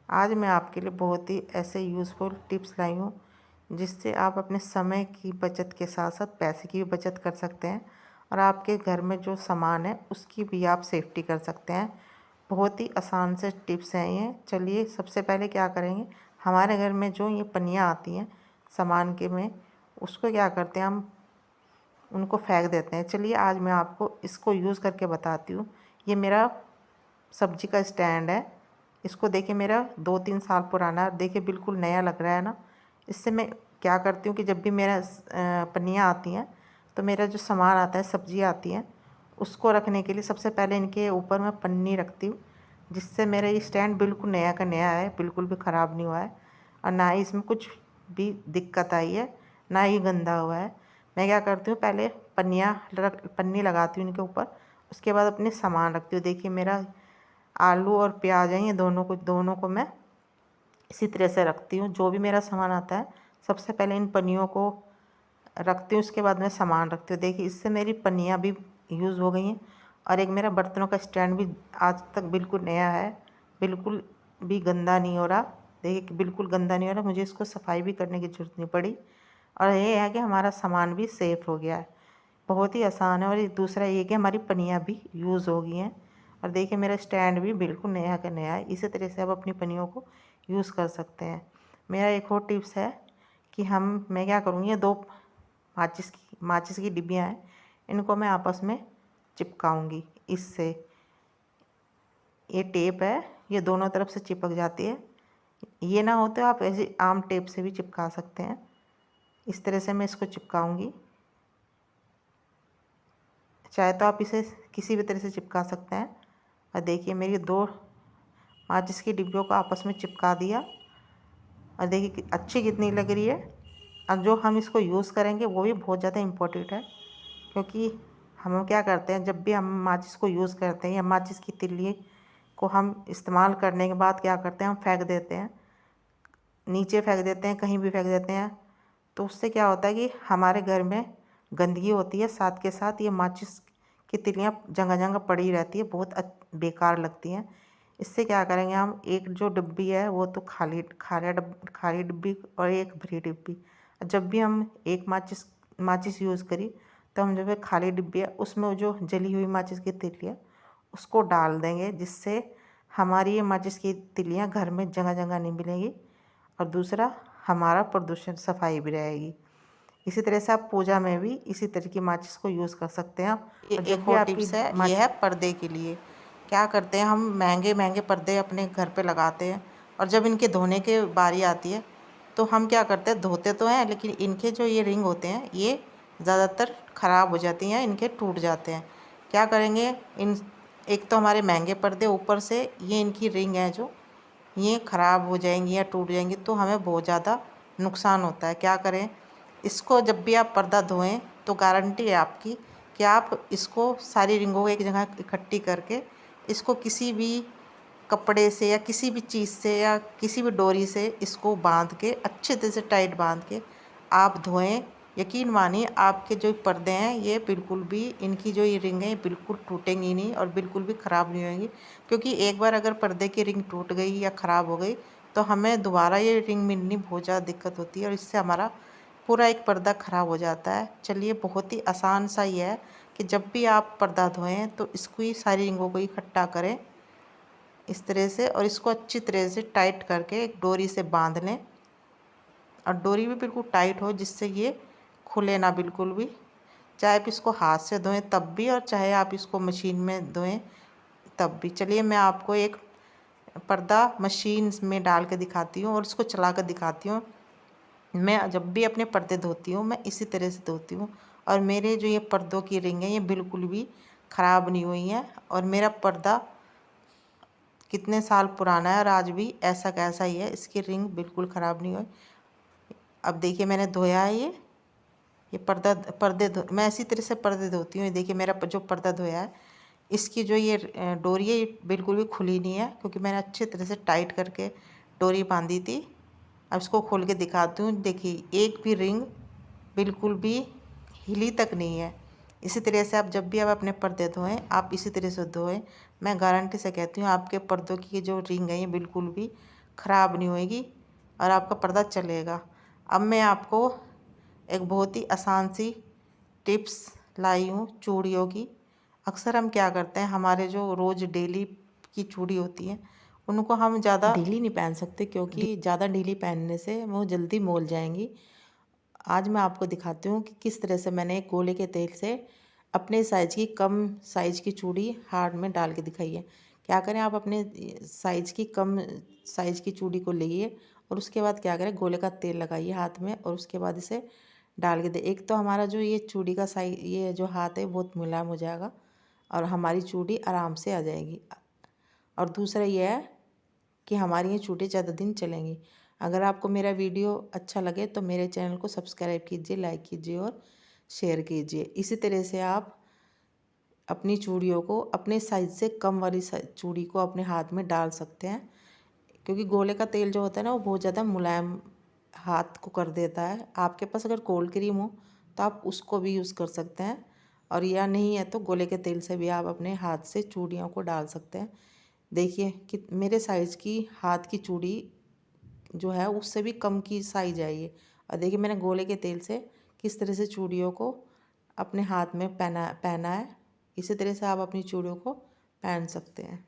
आज मैं आपके लिए बहुत ही ऐसे यूज़फुल टिप्स लाई हूँ जिससे आप अपने समय की बचत के साथ साथ पैसे की भी बचत कर सकते हैं और आपके घर में जो सामान है उसकी भी आप सेफ्टी कर सकते हैं। बहुत ही आसान से टिप्स हैं ये। चलिए सबसे पहले क्या करेंगे, हमारे घर में जो ये पन्नियाँ आती हैं सामान के में, उसको क्या करते हैं हम उनको फेंक देते हैं। चलिए आज मैं आपको इसको यूज़ करके बताती हूँ। ये मेरा सब्जी का स्टैंड है। इसको देखिए मेरा 2-3 साल पुराना है, देखिए बिल्कुल नया लग रहा है ना। इससे मैं क्या करती हूँ कि जब भी मेरा पन्नियाँ आती हैं तो मेरा जो सामान आता है, सब्जी आती हैं, उसको रखने के लिए सबसे पहले इनके ऊपर मैं पन्नी रखती हूँ, जिससे मेरा ये स्टैंड बिल्कुल नया का नया है, बिल्कुल भी ख़राब नहीं हुआ है और ना ही इसमें कुछ भी दिक्कत आई है, ना ही गंदा हुआ है। मैं क्या करती हूँ, पहले पन्नी लगाती हूँ इनके ऊपर, उसके बाद अपने सामान रखती हूँ। देखिए मेरा आलू और प्याज हैं, ये दोनों को मैं इसी तरह से रखती हूँ। जो भी मेरा सामान आता है सबसे पहले इन पन्नियों को रखती हूँ, उसके बाद मैं सामान रखती हूँ। देखिए इससे मेरी पन्नियाँ भी यूज़ हो गई हैं और एक मेरा बर्तनों का स्टैंड भी आज तक बिल्कुल नया है, बिल्कुल भी गंदा नहीं हो रहा। देखिए कि बिल्कुल गंदा नहीं हो रहा, मुझे इसको सफाई भी करने की ज़रूरत नहीं पड़ी और ये है कि हमारा सामान भी सेफ़ हो गया है। बहुत ही आसान है। और दूसरा ये कि हमारी पन्नियाँ भी यूज़ हो गई हैं और देखिए मेरा स्टैंड भी बिल्कुल नया का नया है। इसी तरह से आप अपनी पन्नियों को यूज़ कर सकते हैं। मेरा एक और टिप्स है कि मैं क्या करूँगी, ये 2 माचिस की डिब्बियाँ हैं, इनको मैं आपस में चिपकाऊँगी। इससे ये टेप है, ये दोनों तरफ से चिपक जाती है। ये ना हो तो आप ऐसे आम टेप से भी चिपका सकते हैं। इस तरह से मैं इसको चिपकाऊँगी। चाहे तो आप इसे किसी भी तरह से चिपका सकते हैं। और देखिए मेरी 2 माचिस की डिब्बियों को आपस में चिपका दिया और देखिए कि अच्छी कितनी लग रही है। और जो हम इसको यूज़ करेंगे वो भी बहुत ज़्यादा इम्पोर्टेंट है, क्योंकि हम क्या करते हैं, जब भी हम माचिस को यूज़ करते हैं या माचिस की तिल्ली को हम इस्तेमाल करने के बाद क्या करते हैं, हम फेंक देते हैं, नीचे फेंक देते हैं, कहीं भी फेंक देते हैं। तो उससे क्या होता है कि हमारे घर में गंदगी होती है, साथ के साथ ये माचिस की तिल्लियाँ जगह जगह पड़ी रहती है, बहुत बेकार लगती हैं। इससे क्या करेंगे, हम एक जो डिब्बी है वो तो खाली डिब्बी और एक भरी डिब्बी। जब भी हम एक माचिस यूज़ करी तो हम जो है खाली डिब्बी है उसमें वो जो जली हुई माचिस की तिल्ली है उसको डाल देंगे, जिससे हमारी ये माचिस की तिल्लियाँ घर में जगह जगह नहीं मिलेंगी और दूसरा हमारा प्रदूषण सफाई भी रहेगी। इसी तरह से आप पूजा में भी इसी तरह की माचिस को यूज़ कर सकते हैं। और जब भी आपकी टिप्स है, ये है पर्दे के लिए। क्या करते हैं, हम महंगे महंगे पर्दे अपने घर पे लगाते हैं और जब इनके धोने की बारी आती है तो हम क्या करते हैं, धोते तो हैं लेकिन इनके जो ये रिंग होते हैं ये ज़्यादातर ख़राब हो जाती हैं, इनके टूट जाते हैं। क्या करेंगे, इन एक तो हमारे महंगे पर्दे, ऊपर से ये इनकी रिंग है जो ये ख़राब हो जाएंगी या टूट जाएंगी तो हमें बहुत ज़्यादा नुकसान होता है। क्या करें, इसको जब भी आप पर्दा धोएं तो गारंटी है आपकी कि आप इसको सारी रिंगों को एक जगह इकट्ठी करके इसको किसी भी कपड़े से या किसी भी चीज़ से या किसी भी डोरी से इसको बांध के अच्छे तरह से टाइट बांध के आप धोएं। यकीन मानिए आपके जो पर्दे हैं ये बिल्कुल भी, इनकी जो ये रिंग है बिल्कुल टूटेंगी नहीं और बिल्कुल भी ख़राब नहीं होंगी, क्योंकि एक बार अगर पर्दे की रिंग टूट गई या ख़राब हो गई तो हमें दोबारा ये रिंग मिलनी बहुत ज़्यादा दिक्कत होती है और इससे हमारा पूरा एक पर्दा ख़राब हो जाता है। चलिए बहुत ही आसान सा ही है कि जब भी आप पर्दा धोएं तो इसको ही सारी रिंगों को इकट्ठा करें इस तरह से और इसको अच्छी तरह से टाइट करके एक डोरी से बांध लें और डोरी भी बिल्कुल टाइट हो जिससे ये खुले ना बिल्कुल भी। चाहे आप इसको हाथ से धोएं तब भी और चाहे आप इसको मशीन में धोएं तब भी। चलिए मैं आपको एक पर्दा मशीन में डाल के दिखाती हूँ और इसको चला कर दिखाती हूँ। मैं जब भी अपने पर्दे धोती हूँ मैं इसी तरह से धोती हूँ और मेरे जो ये पर्दों की रिंग है ये बिल्कुल भी ख़राब नहीं हुई है और मेरा पर्दा कितने साल पुराना है और आज भी ऐसा कैसा ही है, इसकी रिंग बिल्कुल ख़राब नहीं हुई। अब देखिए मैंने धोया है ये मैं इसी तरह से पर्दे धोती हूँ। ये देखिए मेरा जो पर्दा धोया है इसकी जो ये डोरी है ये बिल्कुल भी खुली नहीं है, क्योंकि मैंने अच्छे तरह से टाइट करके डोरी बांधी थी। अब इसको खोल के दिखाती हूँ। देखिए एक भी रिंग बिल्कुल भी हिली तक नहीं है। इसी तरह से आप जब भी आप अपने पर्दे धोएं आप इसी तरह से धोएं। मैं गारंटी से कहती हूँ आपके पर्दों की जो रिंग है ये बिल्कुल भी ख़राब नहीं होएगी और आपका पर्दा चलेगा। अब मैं आपको एक बहुत ही आसान सी टिप्स लाई हूँ चूड़ियों की। अक्सर हम क्या करते हैं, हमारे जो रोज़ डेली की चूड़ी होती है उनको हम ज़्यादा ढीली नहीं पहन सकते, क्योंकि ज़्यादा ढीली पहनने से वो जल्दी मोल जाएंगी। आज मैं आपको दिखाती हूँ कि किस तरह से मैंने एक गोले के तेल से अपने साइज़ की कम साइज़ की चूड़ी हाथ में डाल के दिखाई है। क्या करें, आप अपने साइज़ की कम साइज़ की चूड़ी को लिए और उसके बाद क्या करें, गोले का तेल लगाइए हाथ में और उसके बाद इसे डाल के दे। एक तो हमारा जो ये चूड़ी का साइज, ये जो हाथ है बहुत मुलायम हो जाएगा और हमारी चूड़ी आराम से आ जाएगी। और दूसरा यह है कि हमारी ये चूड़ी ज़्यादा दिन चलेंगी। अगर आपको मेरा वीडियो अच्छा लगे तो मेरे चैनल को सब्सक्राइब कीजिए, लाइक कीजिए और शेयर कीजिए। इसी तरह से आप अपनी चूड़ियों को अपने साइज़ से कम वाली चूड़ी को अपने हाथ में डाल सकते हैं, क्योंकि गोले का तेल जो होता है ना वो बहुत ज़्यादा मुलायम हाथ को कर देता है। आपके पास अगर कोल्ड क्रीम हो तो आप उसको भी यूज़ कर सकते हैं, और या नहीं है तो गोले के तेल से भी आप अपने हाथ से चूड़ियों को डाल सकते हैं। देखिए कि मेरे साइज़ की हाथ की चूड़ी जो है उससे भी कम की साइज है ये। और देखिए मैंने गोले के तेल से किस तरह से चूड़ियों को अपने हाथ में पहना है। इसी तरह से आप अपनी चूड़ियों को पहन सकते हैं।